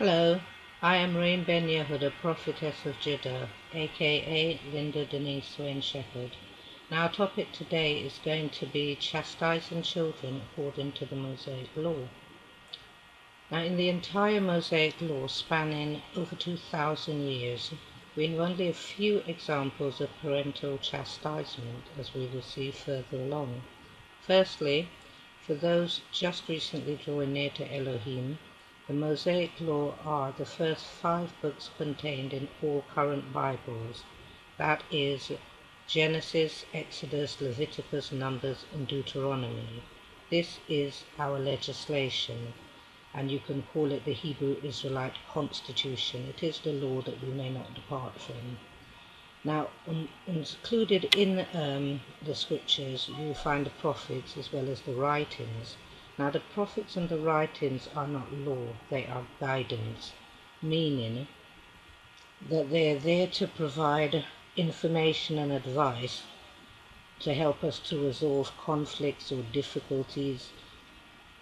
Hello, I am Rain Ben Yehuda, prophetess of Judah, aka Linda Denise Wayne Shepherd. Now, our topic today is going to be chastising children according to the Mosaic law. Now, in the entire Mosaic law spanning over 2,000 years, we have only a few examples of parental chastisement, as we will see further along. Firstly, for those just recently drawing near to Elohim, the Mosaic Law are the first 5 books contained in all current Bibles, that is, Genesis, Exodus, Leviticus, Numbers, and Deuteronomy. This is our legislation, and you can call it the Hebrew Israelite Constitution. It is the law that we may not depart from. Now, included in the scriptures, you will find the prophets as well as the writings. Now, the prophets and the writings are not law, they are guidance, meaning that they are there to provide information and advice to help us to resolve conflicts or difficulties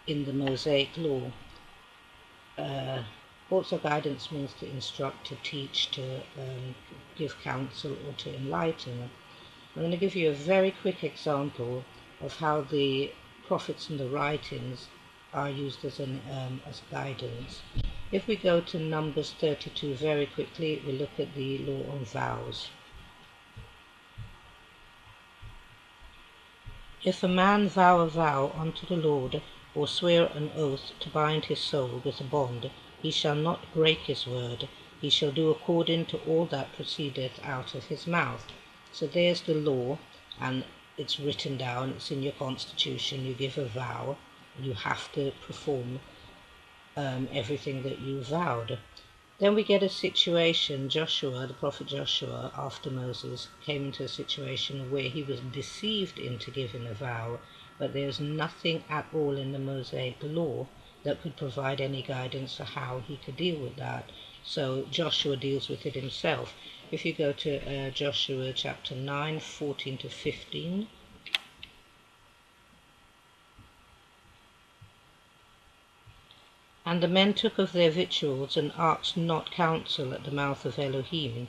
in the Mosaic law. Also, guidance means to instruct, to teach, to give counsel, or to enlighten. I'm going to give you a very quick example of how the prophets and the writings are used as guidance. If we go to Numbers 32 very quickly, we look at the law on vows. If a man vow a vow unto the Lord, or swear an oath to bind his soul with a bond, he shall not break his word, he shall do according to all that proceedeth out of his mouth. So there's the law, and it's written down, it's in your constitution. You give a vow, you have to perform everything that you vowed. Then we get a situation, Joshua, the prophet Joshua, after Moses, came into a situation where he was deceived into giving a vow, but there's nothing at all in the Mosaic law that could provide any guidance for how he could deal with that. So Joshua deals with it himself. If you go to Joshua chapter 9, 14 to 15, And the men took of their victuals, and asked not counsel at the mouth of Elohim.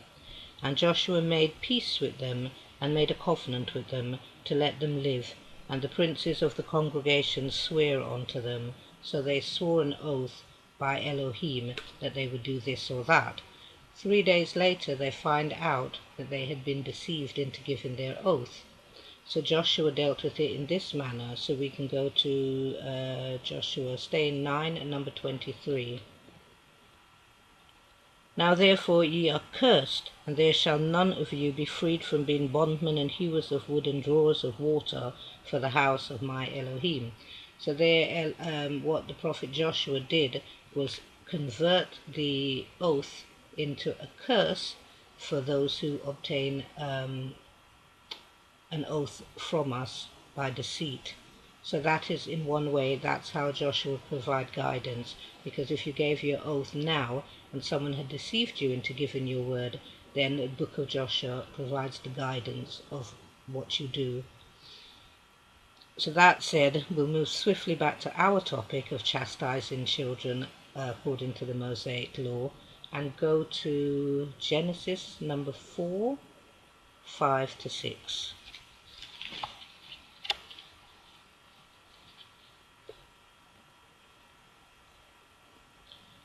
And Joshua made peace with them, and made a covenant with them, to let them live. And the princes of the congregation sware unto them. So they swore an oath by Elohim that they would do this or that. 3 days later they find out that they had been deceived into giving their oath. So Joshua dealt with it in this manner. So we can go to Joshua, stay in 9 and number 23. Now therefore ye are cursed, and there shall none of you be freed from being bondmen and hewers of wood and drawers of water for the house of my Elohim. So there, what the prophet Joshua did was convert the oath into a curse for those who obtain an oath from us by deceit. So that is, in one way, that's how Joshua would provide guidance, because if you gave your oath now and someone had deceived you into giving your word, then the book of Joshua provides the guidance of what you do. So that said, we'll move swiftly back to our topic of chastising children according to the Mosaic law, and go to Genesis number 4, 5 to 6.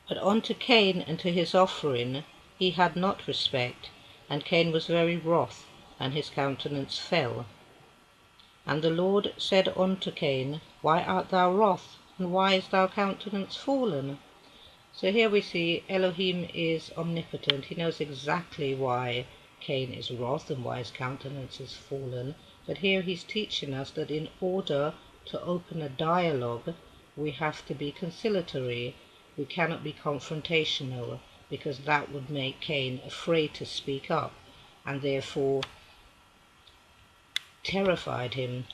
But unto Cain and to his offering he had not respect, and Cain was very wroth, and his countenance fell. And the Lord said unto Cain, Why art thou wroth, and why is thy countenance fallen? So here we see Elohim is omnipotent. He knows exactly why Cain is wroth and why his countenance is fallen. But here he's teaching us that in order to open a dialogue, we have to be conciliatory. We cannot be confrontational, because that would make Cain afraid to speak up, and therefore terrified him.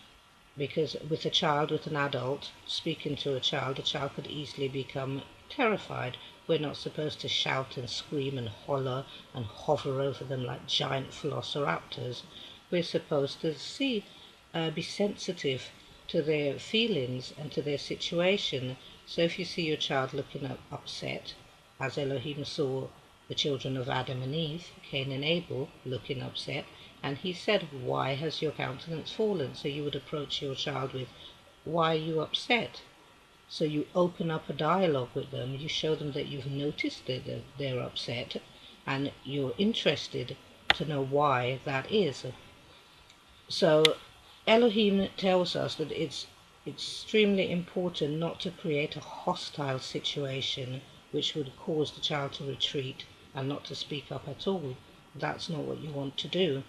Because with a child, with an adult, speaking to a child could easily become terrified. We're not supposed to shout and scream and holler and hover over them like giant velociraptors. We're supposed to be sensitive to their feelings and to their situation. So if you see your child looking upset, as Elohim saw the children of Adam and Eve, Cain and Abel, looking upset, and he said, "Why has your countenance fallen?" So you would approach your child with, "Why are you upset?" So you open up a dialogue with them, you show them that you've noticed that they're upset, and you're interested to know why that is. So Elohim tells us that it's extremely important not to create a hostile situation which would cause the child to retreat and not to speak up at all. That's not what you want to do.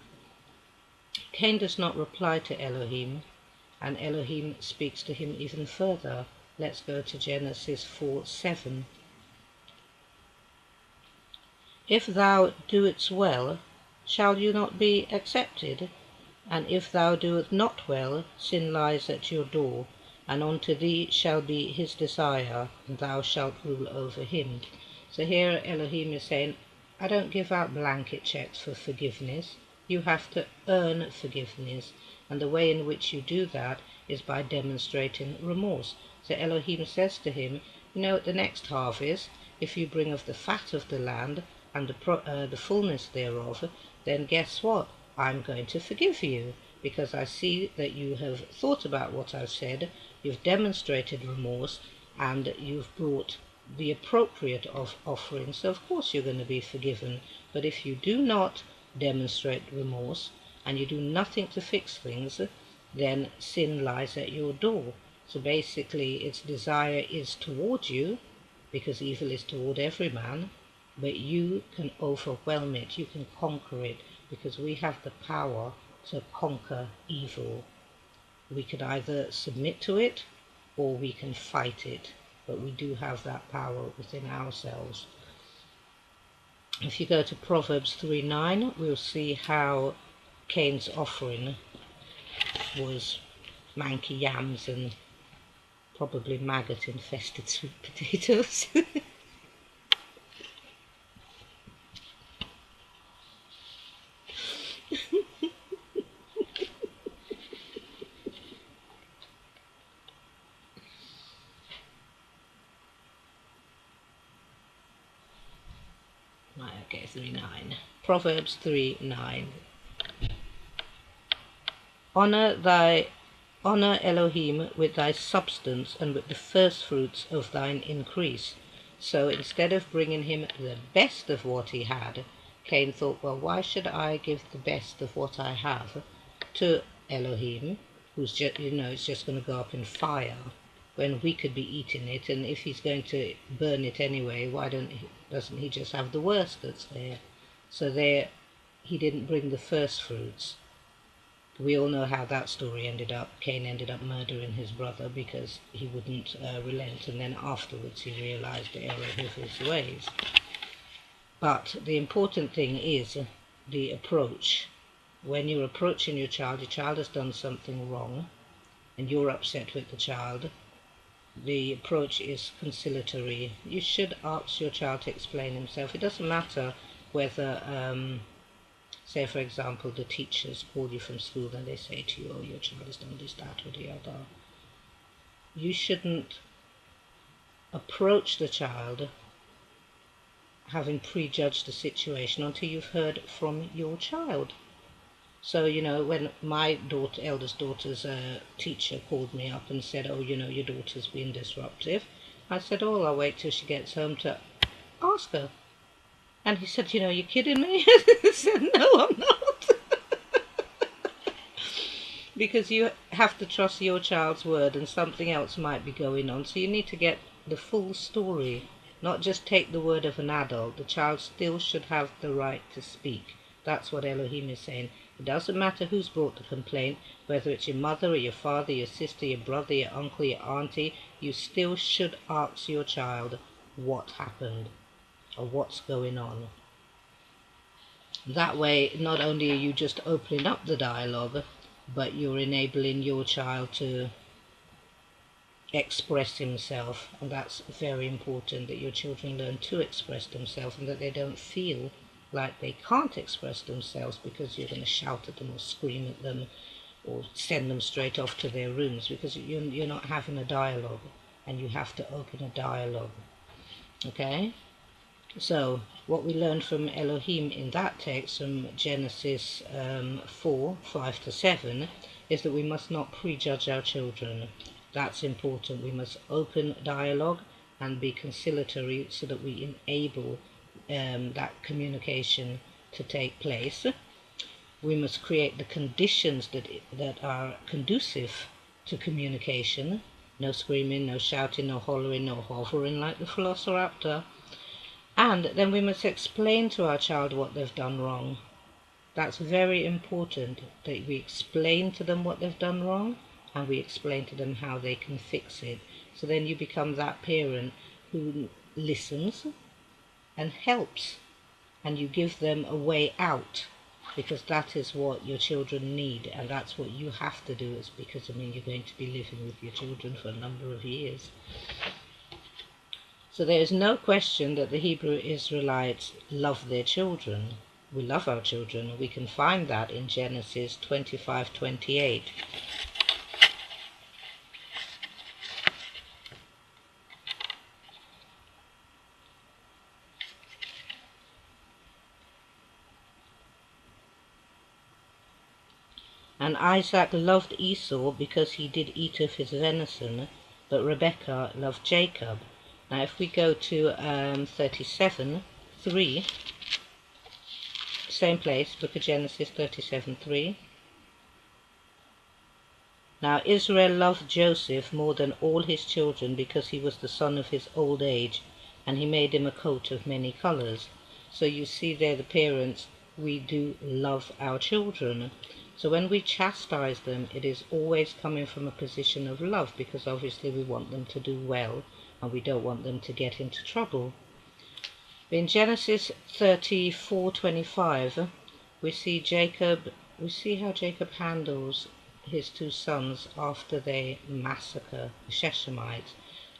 Cain does not reply to Elohim, and Elohim speaks to him even further. Let's go to Genesis 4:7. If thou doest well, shall you not be accepted? And if thou doest not well, sin lies at your door, and unto thee shall be his desire, and thou shalt rule over him. So here Elohim is saying, I don't give out blanket checks for forgiveness. You have to earn forgiveness, and the way in which you do that is by demonstrating remorse. So Elohim says to him, at the next harvest, if you bring of the fat of the land and the fullness thereof, then guess what? I'm going to forgive you, because I see that you have thought about what I've said, you've demonstrated remorse, and you've brought the appropriate offering, so of course you're going to be forgiven. But if you do not demonstrate remorse, and you do nothing to fix things, then sin lies at your door. So basically its desire is toward you, because evil is toward every man, but you can overwhelm it, you can conquer it, because we have the power to conquer evil. We could either submit to it or we can fight it, but we do have that power within ourselves. If you go to Proverbs 3:9, we'll see how Cain's offering was manky yams and probably maggot infested sweet potatoes. Right, okay, 3:9. Proverbs 3:9. Honor Elohim with thy substance and with the first fruits of thine increase. So instead of bringing him the best of what he had, Cain thought, well, why should I give the best of what I have to Elohim, who's just, it's just going to go up in fire, when we could be eating it, and if he's going to burn it anyway, doesn't he just have the worst that's there? So there, he didn't bring the first fruits. We all know how that story ended up. Cain ended up murdering his brother because he wouldn't relent, and then afterwards he realized the error of his ways. But the important thing is the approach. When you're approaching your child has done something wrong, and you're upset with the child, the approach is conciliatory. You should ask your child to explain himself. It doesn't matter whether, say for example, the teachers call you from school and they say to you, oh, your child has done this, that, or the other. You shouldn't approach the child having prejudged the situation until you've heard from your child. So, when my eldest daughter's teacher called me up and said, oh, your daughter's been disruptive, I said, oh, I'll wait till she gets home to ask her. And he said, you're kidding me? I said, no, I'm not. Because you have to trust your child's word, and something else might be going on. So you need to get the full story, not just take the word of an adult. The child still should have the right to speak. That's what Elohim is saying. It doesn't matter who's brought the complaint, whether it's your mother or your father, your sister, your brother, your uncle, your auntie, you still should ask your child what happened or what's going on. That way, not only are you just opening up the dialogue, but you're enabling your child to express himself, and that's very important, that your children learn to express themselves and that they don't feel like they can't express themselves because you're going to shout at them or scream at them or send them straight off to their rooms, because you're not having a dialogue, and you have to open a dialogue. Okay? So what we learn from Elohim in that text, from Genesis 4, 5 to 7, is that we must not prejudge our children. That's important. We must open dialogue and be conciliatory so that we enable that communication to take place. We must create the conditions that are conducive to communication. No screaming, no shouting, no hollering, no hovering like the velociraptor. And then we must explain to our child what they've done wrong. That's very important, that we explain to them what they've done wrong and we explain to them how they can fix it. So then you become that parent who listens and helps, and you give them a way out, because that is what your children need, and that's what you have to do. Is because you're going to be living with your children for a number of years. So there is no question that the Hebrew Israelites love their children. We love our children. We can find that in Genesis 25:28. And Isaac loved Esau because he did eat of his venison, but Rebekah loved Jacob. Now if we go to 37:3, same place, book of Genesis 37:3. Now Israel loved Joseph more than all his children because he was the son of his old age, and he made him a coat of many colors. So you see there, the parents, we do love our children. So when we chastise them, it is always coming from a position of love, because obviously we want them to do well and we don't want them to get into trouble. In Genesis 34:25, we see how Jacob handles his two sons after they massacre the Shechemites.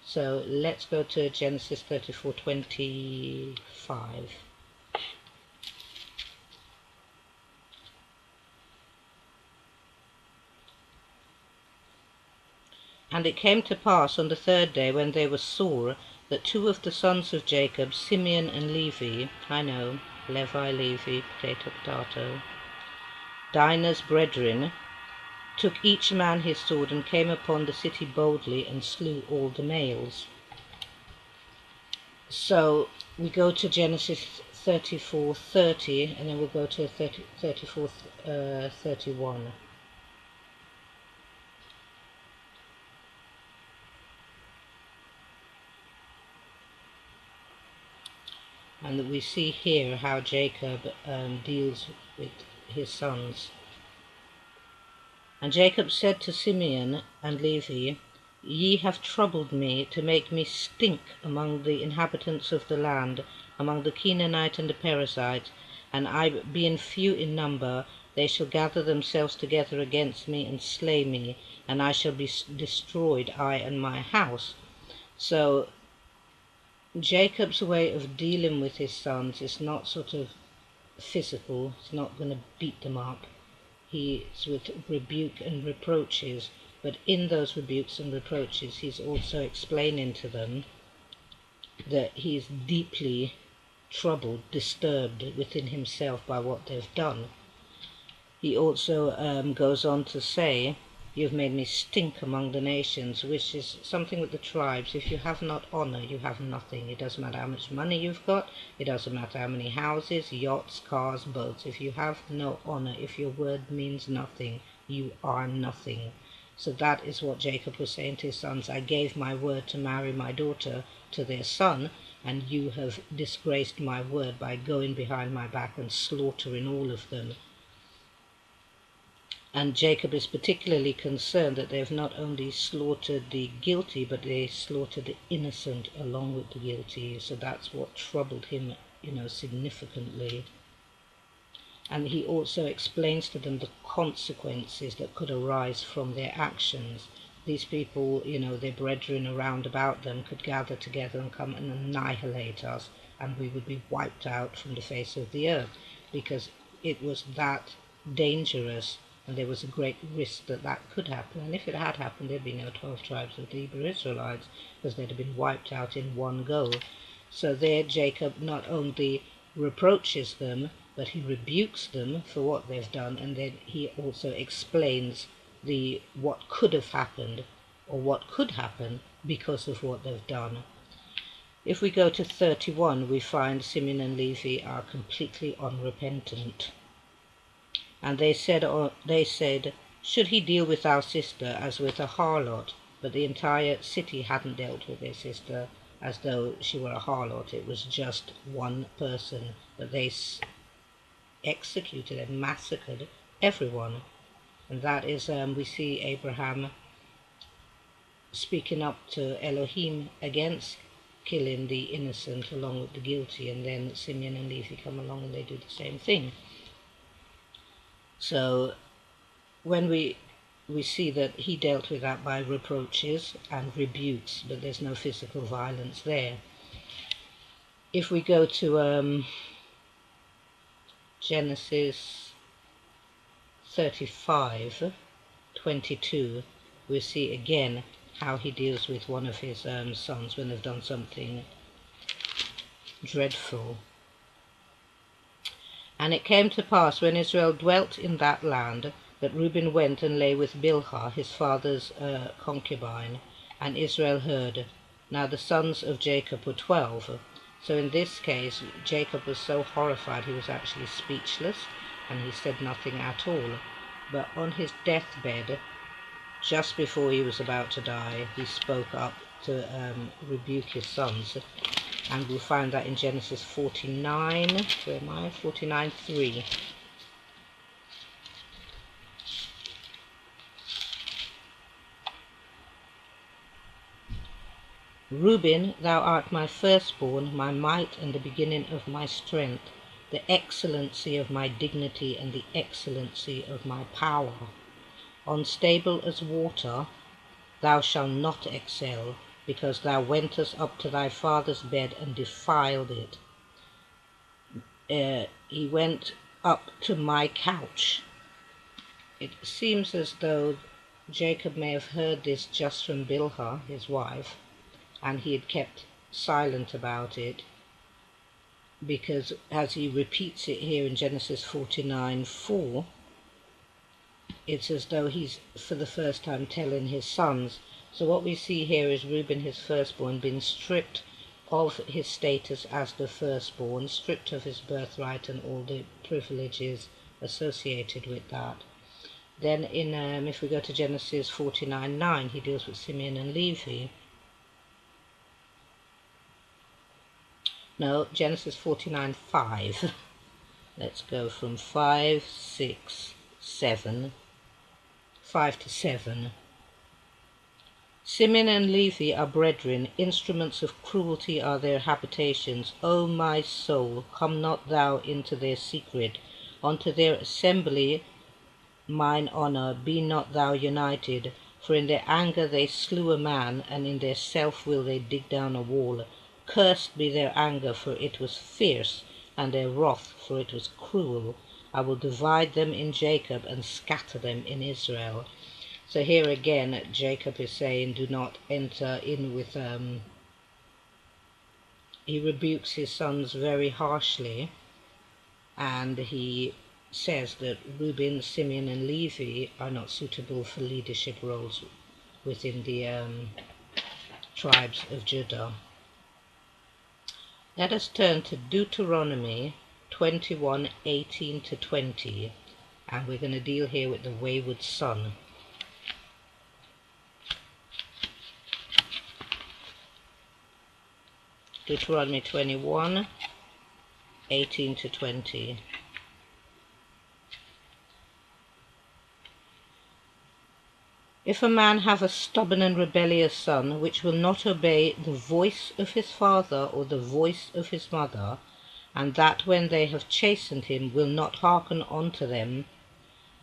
So let's go to Genesis 34:25. And it came to pass on the third day, when they were sore, that two of the sons of Jacob, Simeon and Levi, I know, Levi, Levi, potato, Dinah's brethren, took each man his sword and came upon the city boldly and slew all the males. So we go to Genesis 34:30, and then we'll go to 34:31. And we see here how Jacob deals with his sons. And Jacob said to Simeon and Levi, Ye have troubled me to make me stink among the inhabitants of the land, among the Canaanite and the Perizzite, and I being few in number, they shall gather themselves together against me and slay me, and I shall be destroyed, I and my house. So Jacob's way of dealing with his sons is not sort of physical. He's not going to beat them up. He's with rebuke and reproaches, but in those rebukes and reproaches he's also explaining to them that he's deeply troubled, disturbed within himself by what they've done. He also goes on to say, You've made me stink among the nations, which is something with the tribes. If you have not honor, you have nothing. It doesn't matter how much money you've got. It doesn't matter how many houses, yachts, cars, boats. If you have no honor, if your word means nothing, you are nothing. So that is what Jacob was saying to his sons. I gave my word to marry my daughter to their son, and you have disgraced my word by going behind my back and slaughtering all of them. And Jacob is particularly concerned that they've not only slaughtered the guilty, but they slaughtered the innocent along with the guilty. So that's what troubled him, significantly. And he also explains to them the consequences that could arise from their actions. These people, their brethren around about them could gather together and come and annihilate us, and we would be wiped out from the face of the earth, because it was that dangerous. And there was a great risk that that could happen. And if it had happened, there'd be no 12 tribes of the Hebrew Israelites, because they'd have been wiped out in one go. So there Jacob not only reproaches them, but he rebukes them for what they've done, and then he also explains what could have happened or what could happen because of what they've done. If we go to 31, we find Simeon and Levi are completely unrepentant. And they said, should he deal with our sister as with a harlot? But the entire city hadn't dealt with their sister as though she were a harlot. It was just one person, but they executed and massacred everyone. And that is, we see Abraham speaking up to Elohim against killing the innocent along with the guilty, and then Simeon and Levi come along and they do the same thing. So when we see that he dealt with that by reproaches and rebukes, but there's no physical violence there. If we go to Genesis 35:22, we see again how he deals with one of his sons when they've done something dreadful. And it came to pass, when Israel dwelt in that land, that Reuben went and lay with Bilhah, his father's concubine, and Israel heard. Now the sons of Jacob were 12. So in this case, Jacob was so horrified he was actually speechless, and he said nothing at all. But on his deathbed, just before he was about to die, he spoke up to rebuke his sons. And we'll find that in Genesis 49, where am I? 49:3. Reuben, thou art my firstborn, my might and the beginning of my strength, the excellency of my dignity and the excellency of my power. Unstable as water, thou shalt not excel, because thou wentest up to thy father's bed and defiled it. He went up to my couch. It seems as though Jacob may have heard this just from Bilhah, his wife, and he had kept silent about it, because as he repeats it here in Genesis 49:4, it's as though he's for the first time telling his sons. So what we see here is Reuben, his firstborn, being stripped of his status as the firstborn, stripped of his birthright and all the privileges associated with that. Then if we go to Genesis 49:9, he deals with Simeon and Levi. No, Genesis 49:5. Let's go from 5, 6, 7, 5 to 7. Simeon and Levi are brethren, instruments of cruelty are their habitations. O my soul, come not thou into their secret, unto their assembly mine honour, be not thou united. For in their anger they slew a man, and in their self-will they dig down a wall. Cursed be their anger, for it was fierce, and their wrath, for it was cruel. I will divide them in Jacob, and scatter them in Israel. So here again, Jacob is saying, do not enter in with... he rebukes his sons very harshly, and he says that Reuben, Simeon and Levi are not suitable for leadership roles within the tribes of Judah. Let us turn to Deuteronomy 21:18 to 20, and we're going to deal here with the wayward son. Deuteronomy 21:18 to 20. If a man have a stubborn and rebellious son, which will not obey the voice of his father or the voice of his mother, and that when they have chastened him will not hearken unto them,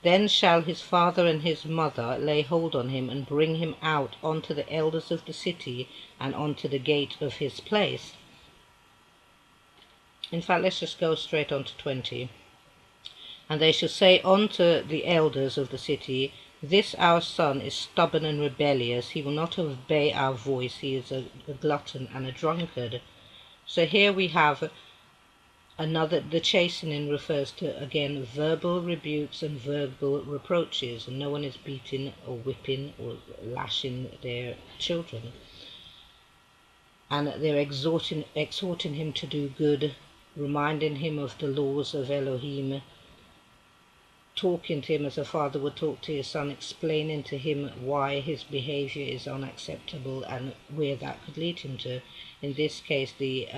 then shall his father and his mother lay hold on him, and bring him out unto the elders of the city, and unto the gate of his place. In fact, let's just go straight on to 20. And they shall say unto the elders of the city, this our son is stubborn and rebellious, he will not obey our voice, he is a glutton and a drunkard. So here we have another, the chastening refers to, again, verbal rebukes and verbal reproaches, and no one is beating or whipping or lashing their children. And they're exhorting him to do good, reminding him of the laws of Elohim, talking to him as a father would talk to his son, explaining to him why his behavior is unacceptable and where that could lead him to. In this case, the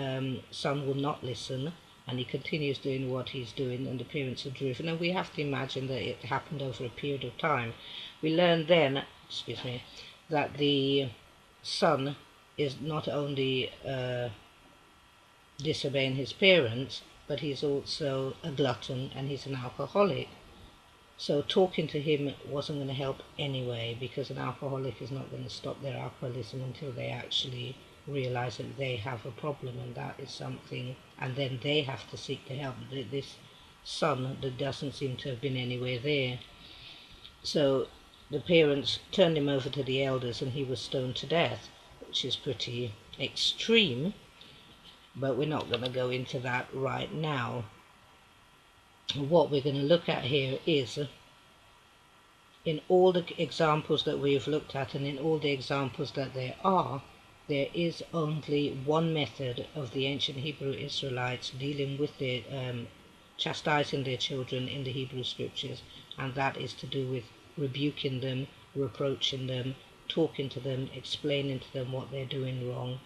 son will not listen, and he continues doing what he's doing, and the parents are driven. And we have to imagine that it happened over a period of time. We learn then, excuse me, that the son is not only disobeying his parents, but he's also a glutton and he's an alcoholic. So talking to him wasn't going to help anyway, because an alcoholic is not going to stop their alcoholism until they actually realize that they have a problem, and that is something, and then they have to seek the help. This son that doesn't seem to have been anywhere there. So the parents turned him over to the elders and he was stoned to death, which is pretty extreme, but we're not going to go into that right now. What we're going to look at here is, in all the examples that we've looked at, and in all the examples that there is only one method of the ancient Hebrew Israelites dealing with their chastising their children in the Hebrew scriptures, and that is to do with rebuking them, reproaching them, talking to them, explaining to them what they're doing wrong,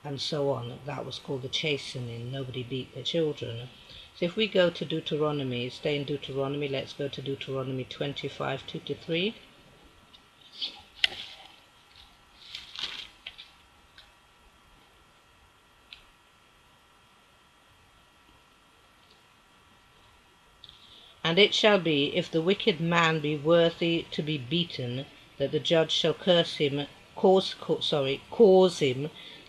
and so on. That was called the chastening. Nobody beat their children. So if we go to Deuteronomy, stay in Deuteronomy, let's go to Deuteronomy 25, 2-3. And it shall be, if the wicked man be worthy to be beaten, that the judge shall cause him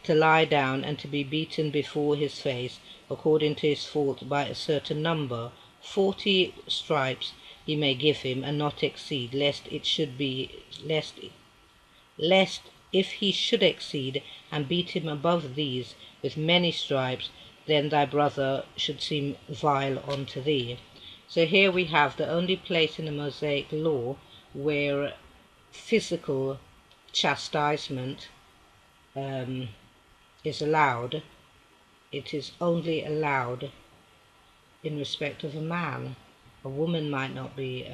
to lie down and to be beaten before his face, according to his fault, by a certain number. 40 stripes he may give him, and not exceed, lest if he should exceed and beat him above these with many stripes, then thy brother should seem vile unto thee. So here we have the only place in the Mosaic law where physical chastisement is allowed. It is only allowed in respect of a man. A woman might not be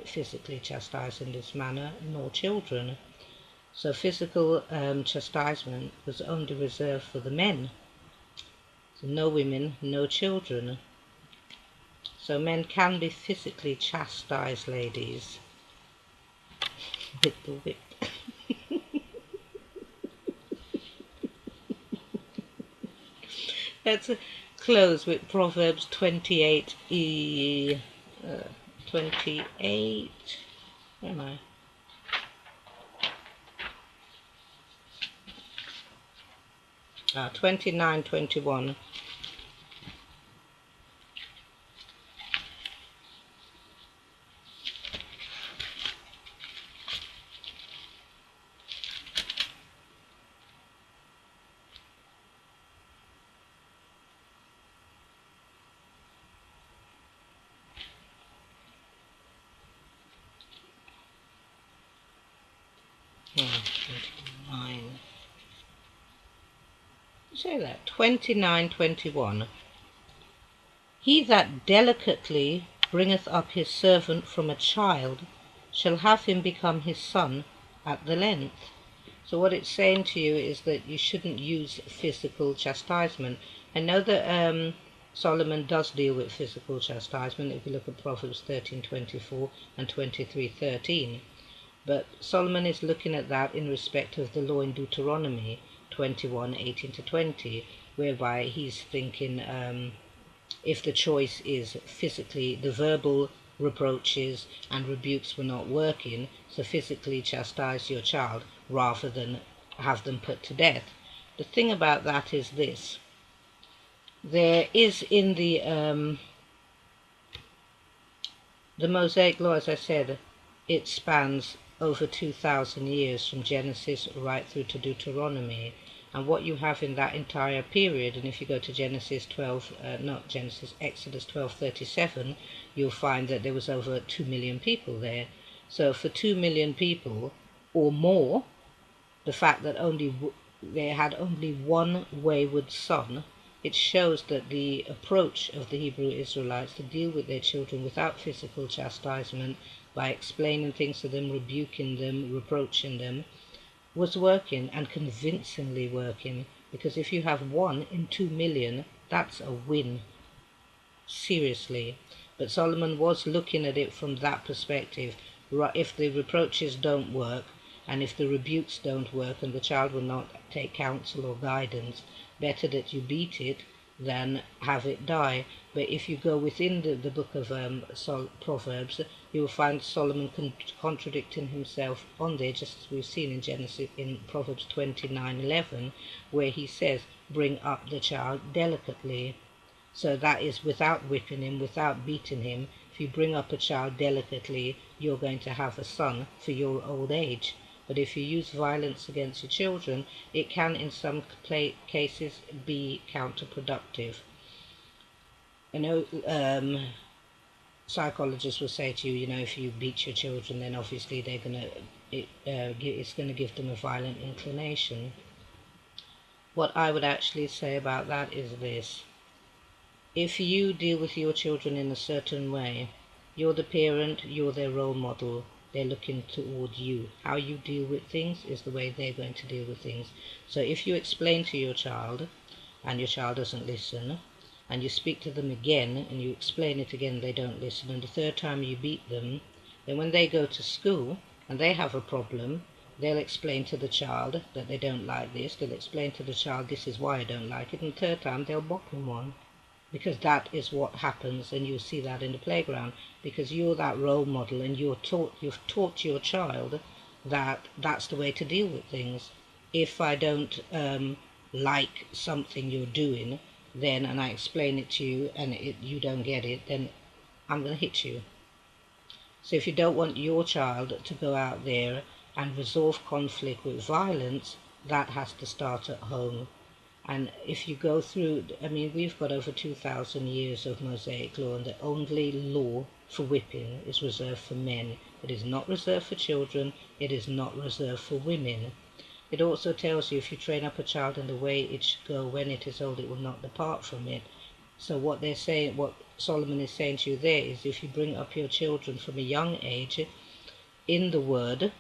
physically chastised in this manner, nor children. So physical chastisement was only reserved for the men. So no women, no children. So men can be physically chastised, ladies, with the whip. Let's close with Proverbs 28, 28, where am I? Ah, 29, 21. Oh, 29. Say that. 29, 21. He that delicately bringeth up his servant from a child shall have him become his son at the length. So what it's saying to you is that you shouldn't use physical chastisement. I know that Solomon does deal with physical chastisement if you look at Proverbs 13:24 and 23:13. But Solomon is looking at that in respect of the law in Deuteronomy 21:18-20, whereby he's thinking if the choice is physically, the verbal reproaches and rebukes were not working, so physically chastise your child rather than have them put to death. The thing about that is this: there is in the Mosaic law, as I said, it spans over 2,000 years from Genesis right through to Deuteronomy. And what you have in that entire period, and if you go to Exodus 12:37, you'll find that there was over 2 million people there. So for 2 million people or more, the fact that they had only one wayward son, it shows that the approach of the Hebrew Israelites to deal with their children without physical chastisement, by explaining things to them, rebuking them, reproaching them, was working, and convincingly working. Because if you have 1 in 2 million, that's a win. Seriously. But Solomon was looking at it from that perspective. If the reproaches don't work, and if the rebukes don't work, and the child will not take counsel or guidance, better that you beat it than have it die. But if you go within the book of Proverbs, you will find Solomon contradicting himself on there, just as we've seen in Proverbs 29:11, where he says, "Bring up the child delicately." So that is without whipping him, without beating him. If you bring up a child delicately, you're going to have a son for your old age. But if you use violence against your children, it can in some cases be counterproductive. I know psychologists will say to you, if you beat your children, then obviously it's going to give them a violent inclination. What I would actually say about that is this. If you deal with your children in a certain way, you're the parent, you're their role model, they're looking toward you. How you deal with things is the way they're going to deal with things. So if you explain to your child, and your child doesn't listen, and you speak to them again, and you explain it again, they don't listen, and the third time you beat them, then when they go to school, and they have a problem, they'll explain to the child that they don't like this, they'll explain to the child, this is why I don't like it, and the third time they'll bop him one. Because that is what happens, and you see that in the playground, because you're that role model, and you've taught your child that that's the way to deal with things. If I don't like something you're doing, then, and I explain it to you, and you don't get it, then I'm going to hit you. So if you don't want your child to go out there and resolve conflict with violence, that has to start at home. And if you go through, we've got over 2,000 years of Mosaic law, and the only law for whipping is reserved for men. It is not reserved for children. It is not reserved for women. It also tells you, if you train up a child in the way it should go, when it is old, it will not depart from it. So what Solomon is saying to you there is, if you bring up your children from a young age in the word,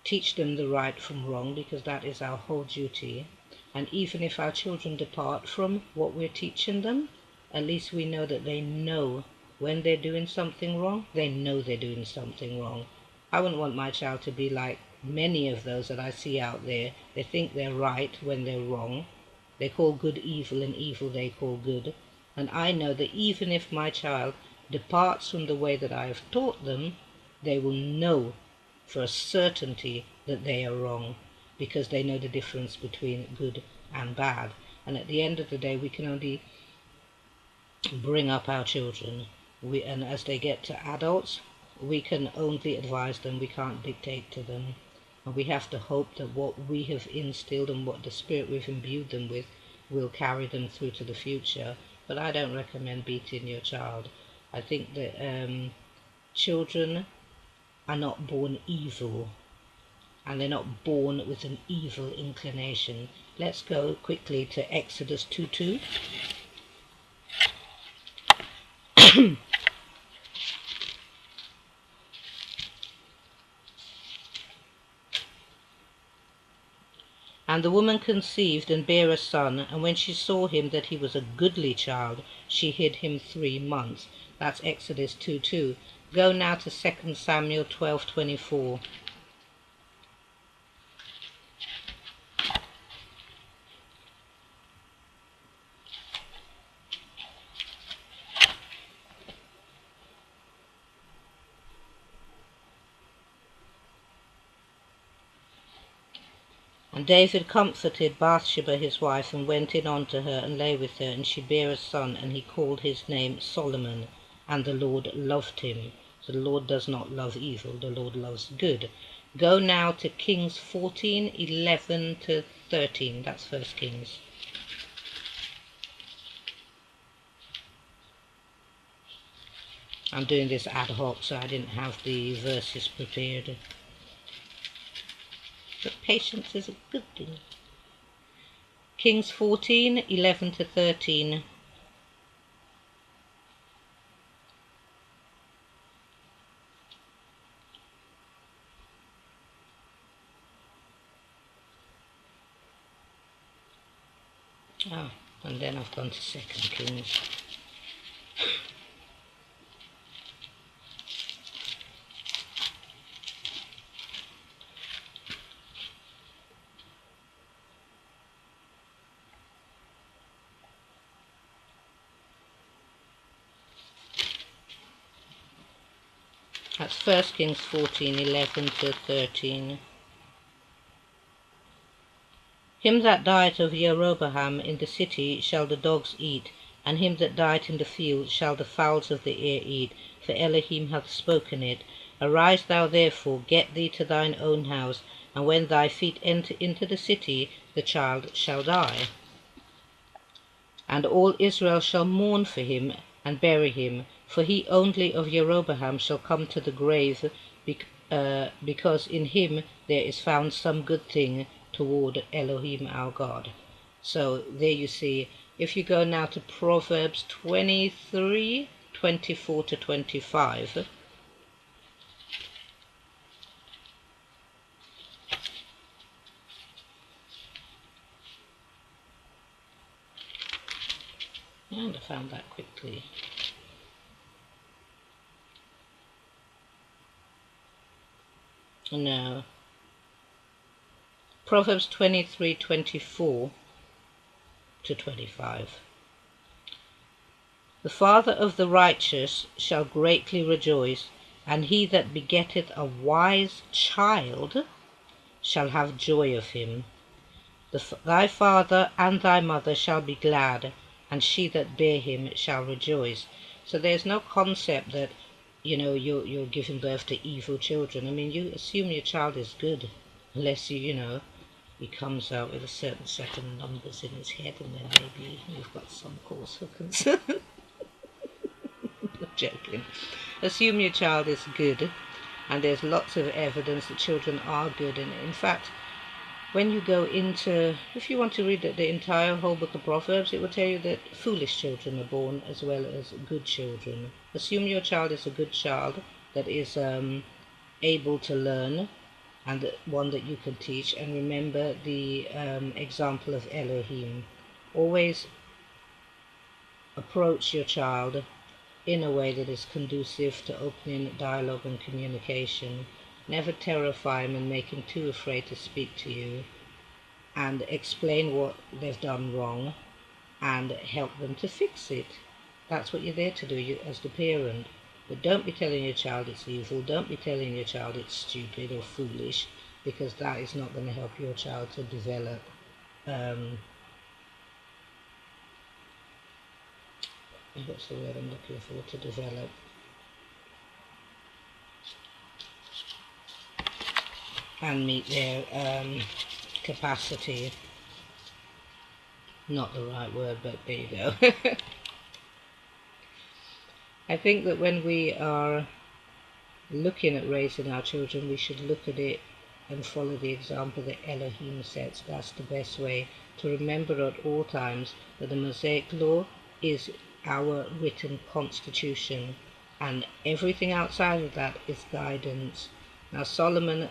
teach them the right from wrong, because that is our whole duty. And even if our children depart from what we're teaching them, at least we know that they know when they're doing something wrong, they know they're doing something wrong. I wouldn't want my child to be like many of those that I see out there. They think they're right when they're wrong. They call good evil, and evil they call good. And I know that even if my child departs from the way that I have taught them, they will know for a certainty that they are wrong, because they know the difference between good and bad. And at the end of the day, we can only bring up our children. And as they get to adults, we can only advise them, we can't dictate to them. And we have to hope that what we have instilled and what the spirit we've imbued them with will carry them through to the future. But I don't recommend beating your child. I think that children are not born evil, and they're not born with an evil inclination. Let's go quickly to Exodus 2:2. And the woman conceived and bare a son, and when she saw him that he was a goodly child, she hid him 3 months. That's Exodus 2:2. Go now to 2 Samuel 12:24. And David comforted Bathsheba his wife, and went in unto her, and lay with her, and she bare a son, and he called his name Solomon, and the Lord loved him. So the Lord does not love evil, the Lord loves good. Go now to Kings 14, 11 to 13. That's First Kings. I'm doing this ad hoc, so I didn't have the verses prepared. But patience is a good thing. Kings 14, 11 to 13. Ah, and then I've gone to Second Kings. That's First Kings 14, 11 to 13. Him that died of Jeroboam in the city shall the dogs eat, and him that died in the field shall the fowls of the air eat, for Elohim hath spoken it. Arise thou therefore, get thee to thine own house, and when thy feet enter into the city, the child shall die. And all Israel shall mourn for him, and bury him, for he only of Jeroboam shall come to the grave, because in him there is found some good thing toward Elohim our God. So there you see. If you go now to Proverbs 23, 24 to 25. And I found that quickly. No. Proverbs 23, 24 to 25. The father of the righteous shall greatly rejoice, and he that begetteth a wise child shall have joy of him. Thy father and thy mother shall be glad, and she that bare him shall rejoice. So there's no concept that, you're giving birth to evil children. I mean, you assume your child is good, unless he comes out with a certain set of numbers in his head, and then maybe you've got some cause for concern. I'm joking. Assume your child is good, and there's lots of evidence that children are good. And in fact, when you go into, if you want to read the entire whole book of Proverbs, it will tell you that foolish children are born as well as good children. Assume your child is a good child that is able to learn, and one that you can teach. And remember the example of Elohim. Always approach your child in a way that is conducive to opening dialogue and communication. Never terrify him and make him too afraid to speak to you, and explain what they've done wrong and help them to fix it. That's what you're there to do, you as the parent. But don't be telling your child it's evil, don't be telling your child it's stupid or foolish, because that is not going to help your child to develop what's the word I'm looking for, to develop and meet their capacity. Not the right word, but there you go. I think that when we are looking at raising our children, we should look at it and follow the example that Elohim sets. That's the best way to remember at all times that the Mosaic law is our written constitution, and everything outside of that is guidance. Now Solomon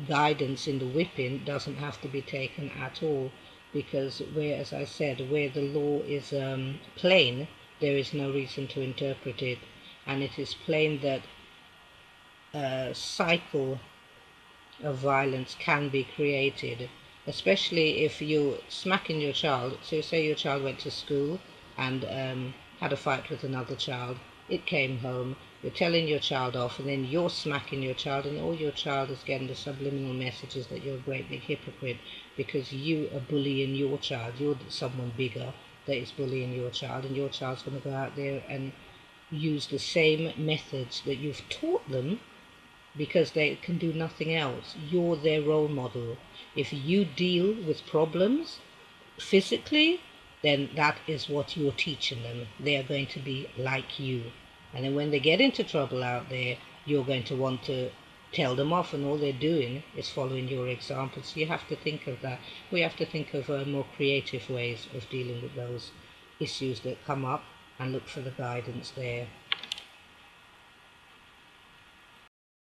guidance in the whipping doesn't have to be taken at all, because where, as I said, where the law is plain, there is no reason to interpret it, and it is plain that a cycle of violence can be created, especially if you're smacking your child. So say your child went to school and had a fight with another child, it came home, you're telling your child off, and then you're smacking your child, and all your child is getting the subliminal messages that you're a great big hypocrite because you are bullying your child. You're someone bigger that is bullying your child, and your child's going to go out there and use the same methods that you've taught them because they can do nothing else. You're their role model. If you deal with problems physically, then that is what you're teaching them. They are going to be like you. And then when they get into trouble out there, you're going to want to tell them off, and all they're doing is following your example. So you have to think of that. We have to think of more creative ways of dealing with those issues that come up and look for the guidance there.